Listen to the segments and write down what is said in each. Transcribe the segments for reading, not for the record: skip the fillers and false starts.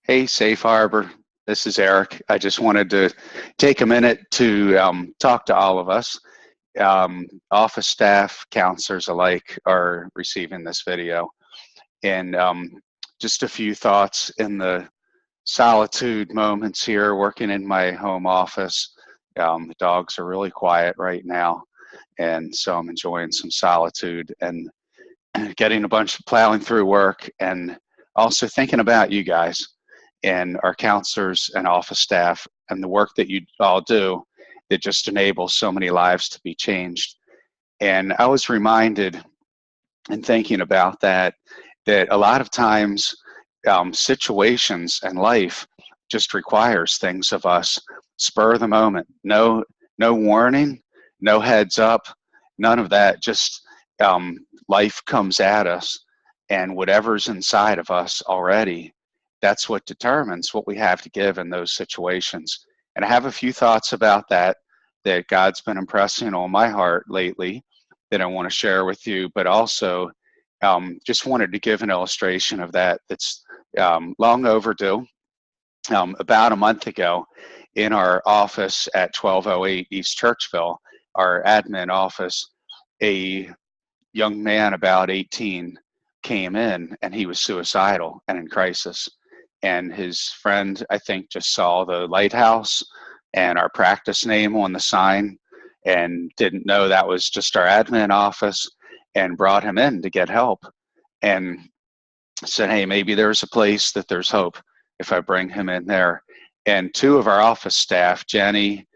Hey, Safe Harbor. This is Eric. I just wanted to take a minute to talk to all of us. Office staff, counselors alike are receiving this video. And just a few thoughts in the solitude moments here working in my home office. The dogs are really quiet right now. And so I'm enjoying some solitude and getting a bunch of plowing through work and also thinking about you guys and our counselors and office staff and the work that you all do that just enables so many lives to be changed. And I was reminded in thinking about that a lot of times situations and life just requires things of us spur of the moment. No warning, no heads up, none of that. Just life comes at us, and whatever's inside of us already, that's what determines what we have to give in those situations. And I have a few thoughts about that God's been impressing on my heart lately that I want to share with you, but also just wanted to give an illustration of that's long overdue. About a month ago, in our office at 1208 East Churchville, our admin office, a young man about 18 came in and he was suicidal and in crisis. And his friend, I think, just saw the lighthouse and our practice name on the sign and didn't know that was just our admin office and brought him in to get help and said, hey, maybe there's a place that there's hope if I bring him in there. And two of our office staff, Jenny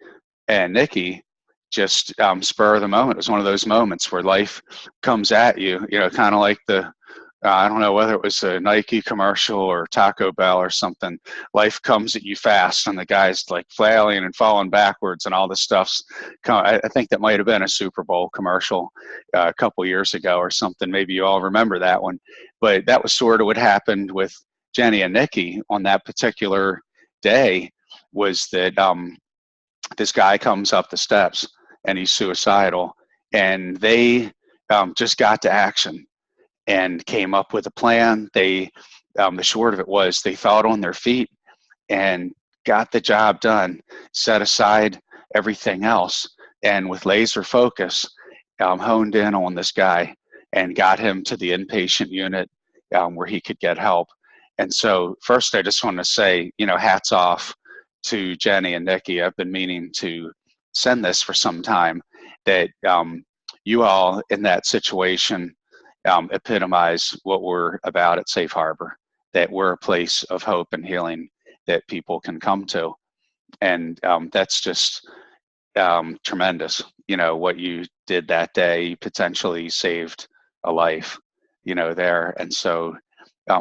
and Nikki, just spur of the moment. It was one of those moments where life comes at you, kind of like I don't know whether it was a Nike commercial or Taco Bell or something. Life comes at you fast, and the guy's like flailing and falling backwards, and all this stuff's. I think that might have been a Super Bowl commercial a couple years ago or something. Maybe you all remember that one, but that was sort of what happened with Jenny and Nikki on that particular day. Was that this guy comes up the steps and he's suicidal, and they just got to action and came up with a plan. The short of it was they thought on their feet and got the job done, set aside everything else, and with laser focus, honed in on this guy and got him to the inpatient unit where he could get help. And so first, I just want to say, hats off to Jenny and Nikki. I've been meaning to send this for some time, that you all in that situation epitomize what we're about at Safe Harbor, that we're a place of hope and healing that people can come to. And that's just tremendous. What you did that day potentially saved a life, there. And so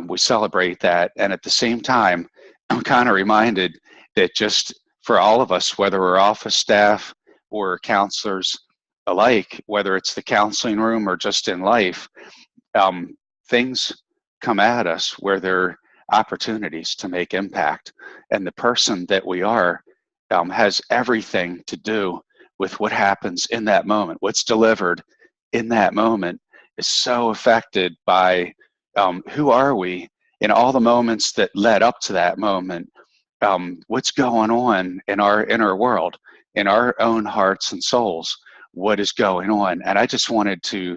we celebrate that. And at the same time, I'm kind of reminded that just for all of us, whether we're office staff or counselors alike, whether it's the counseling room or just in life, things come at us where there are opportunities to make impact. And the person that we are has everything to do with what happens in that moment. What's delivered in that moment is so affected by who are we in all the moments that led up to that moment. What's going on in our inner world, in our own hearts and souls, what is going on. And I just wanted to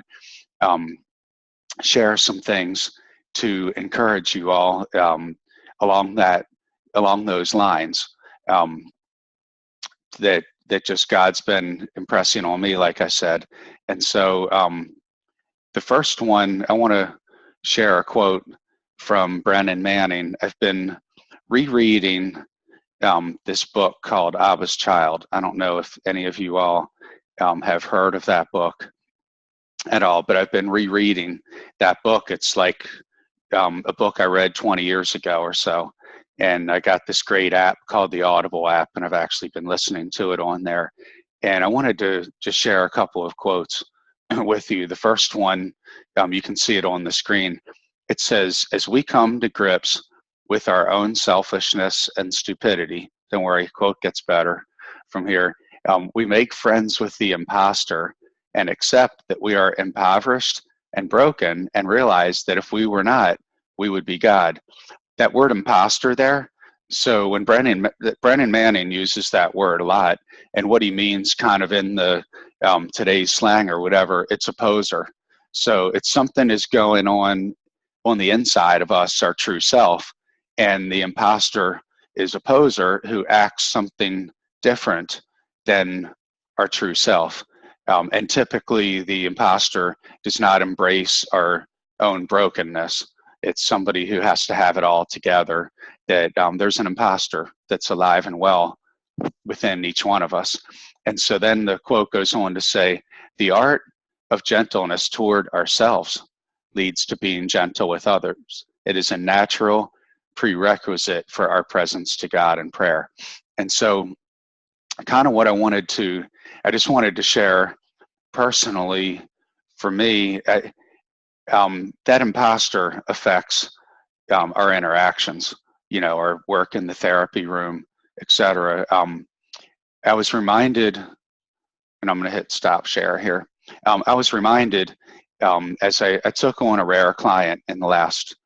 share some things to encourage you all along those lines, that just God's been impressing on me, like I said. And so the first one, I want to share a quote from Brennan Manning. I've been rereading this book called Abba's Child. I don't know if any of you all have heard of that book at all, but I've been rereading that book. It's like a book I read 20 years ago or so. And I got this great app called the Audible app, and I've actually been listening to it on there. And I wanted to just share a couple of quotes with you. The first one, you can see it on the screen. It says, as we come to grips with our own selfishness and stupidity, don't worry, quote gets better from here, we make friends with the imposter and accept that we are impoverished and broken and realize that if we were not, we would be God. that word imposter there. So when Brennan Manning uses that word a lot, and what he means kind of in the today's slang or whatever, it's a poser. So it's something is going on the inside of us, our true self, and the imposter is a poser who acts something different than our true self. And typically the imposter does not embrace our own brokenness. It's somebody who has to have it all together, that there's an imposter that's alive and well within each one of us. And so then the quote goes on to say, the art of gentleness toward ourselves leads to being gentle with others. It is a natural prerequisite for our presence to God in prayer. And so kind of what I just wanted to share personally for me, that imposter affects our interactions, our work in the therapy room, etc. I was reminded, and I'm going to hit stop share here. I was reminded as I took on a rare client in the last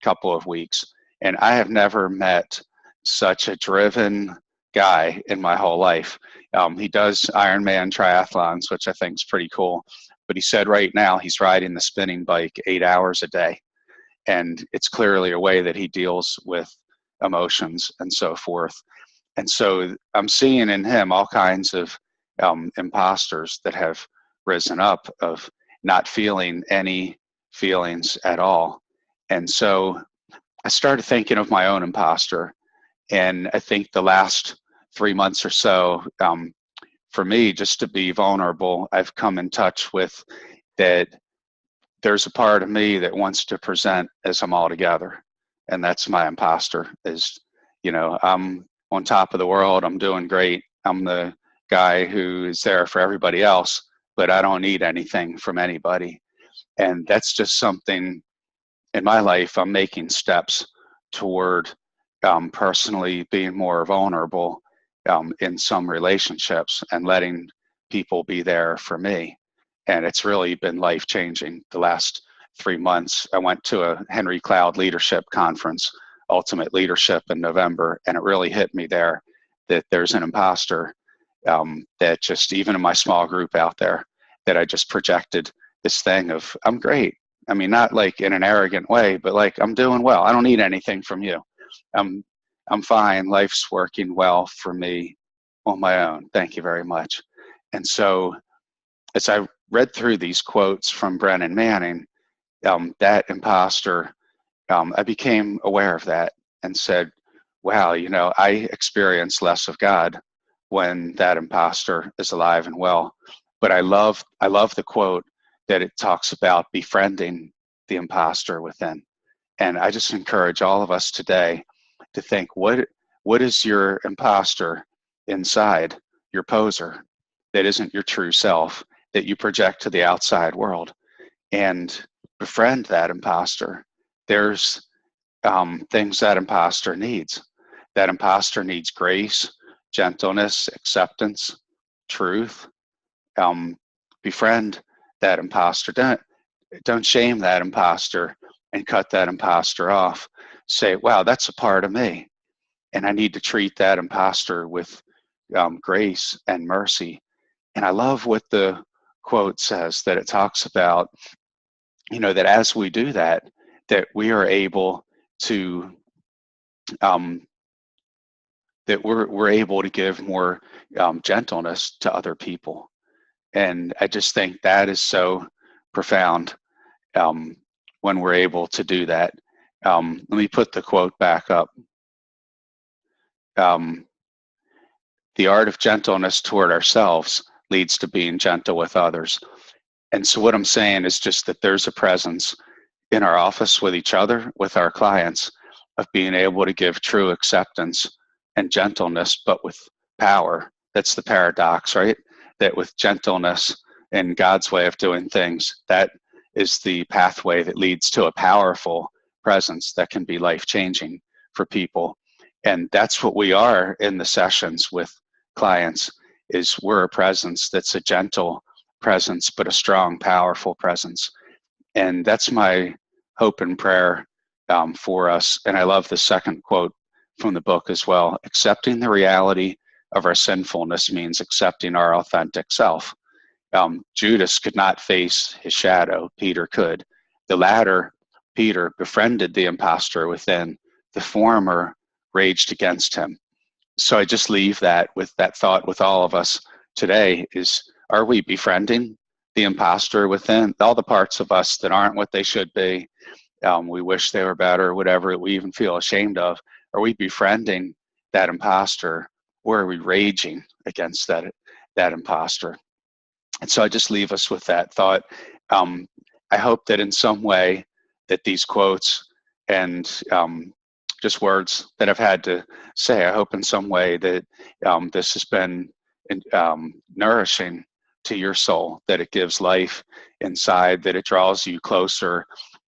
couple of weeks, and I have never met such a driven guy in my whole life. He does Ironman triathlons, which I think is pretty cool. But he said right now he's riding the spinning bike 8 hours a day. And it's clearly a way that he deals with emotions and so forth. And so I'm seeing in him all kinds of imposters that have risen up of not feeling any feelings at all. And so I started thinking of my own imposter. And I think the last 3 months or so, for me, just to be vulnerable, I've come in touch with that there's a part of me that wants to present as I'm all together. And that's my imposter is, I'm on top of the world. I'm doing great. I'm the guy who is there for everybody else, but I don't need anything from anybody. And that's just something in my life I'm making steps toward personally being more vulnerable in some relationships and letting people be there for me. And it's really been life-changing the last 3 months. I went to a Henry Cloud Leadership Conference, Ultimate Leadership, in November, and it really hit me there that there's an imposter that just, even in my small group out there, that I just projected this thing of, I'm great. I mean, not like in an arrogant way, but like, I'm doing well. I don't need anything from you. I'm fine. Life's working well for me on my own. Thank you very much. And so as I read through these quotes from Brennan Manning, that imposter, I became aware of that and said, wow, I experience less of God when that imposter is alive and well. But I love the quote that it talks about befriending the imposter within. And I just encourage all of us today to think, what is your imposter inside, your poser that isn't your true self, that you project to the outside world, and befriend that imposter. There's things that imposter needs. That imposter needs grace, gentleness, acceptance, truth. Befriend that imposter. Don't shame that imposter and cut that imposter off. Say, wow, that's a part of me. And I need to treat that imposter with grace and mercy. And I love what the quote says, that it talks about, that as we do that, that we are able to, that we're able to give more gentleness to other people. And I just think that is so profound when we're able to do that. Let me put the quote back up. The art of gentleness toward ourselves leads to being gentle with others. And so what I'm saying is just that there's a presence in our office with each other, with our clients, of being able to give true acceptance and gentleness, but with power. That's the paradox, right? That with gentleness and God's way of doing things, that is the pathway that leads to a powerful presence that can be life-changing for people. And that's what we are in the sessions with clients, is we're a presence that's a gentle presence, but a strong, powerful presence. And that's my hope and prayer for us. And I love the second quote from the book as well. Accepting the reality of our sinfulness means accepting our authentic self. Judas could not face his shadow. Peter could. The latter, Peter, befriended the impostor within. The former raged against him. So I just leave that with that thought with all of us today is, are we befriending the imposter within, all the parts of us that aren't what they should be? We wish they were better, whatever we even feel ashamed of. Are we befriending that imposter, or are we raging against that imposter? And so I just leave us with that thought. I hope that in some way that these quotes and just words that I've had to say, I hope in some way that this has been nourishing to your soul, that it gives life inside, that it draws you closer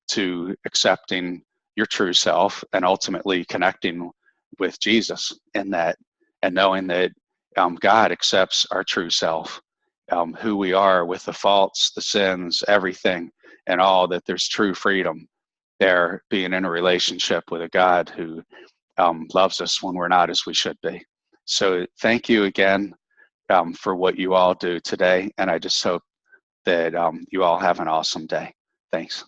to accepting your true self and ultimately connecting with Jesus in that, and knowing that God accepts our true self, who we are with the faults, the sins, everything, and all, that there's true freedom there, being in a relationship with a God who loves us when we're not as we should be. So thank you again for what you all do today, and I just hope that you all have an awesome day. Thanks.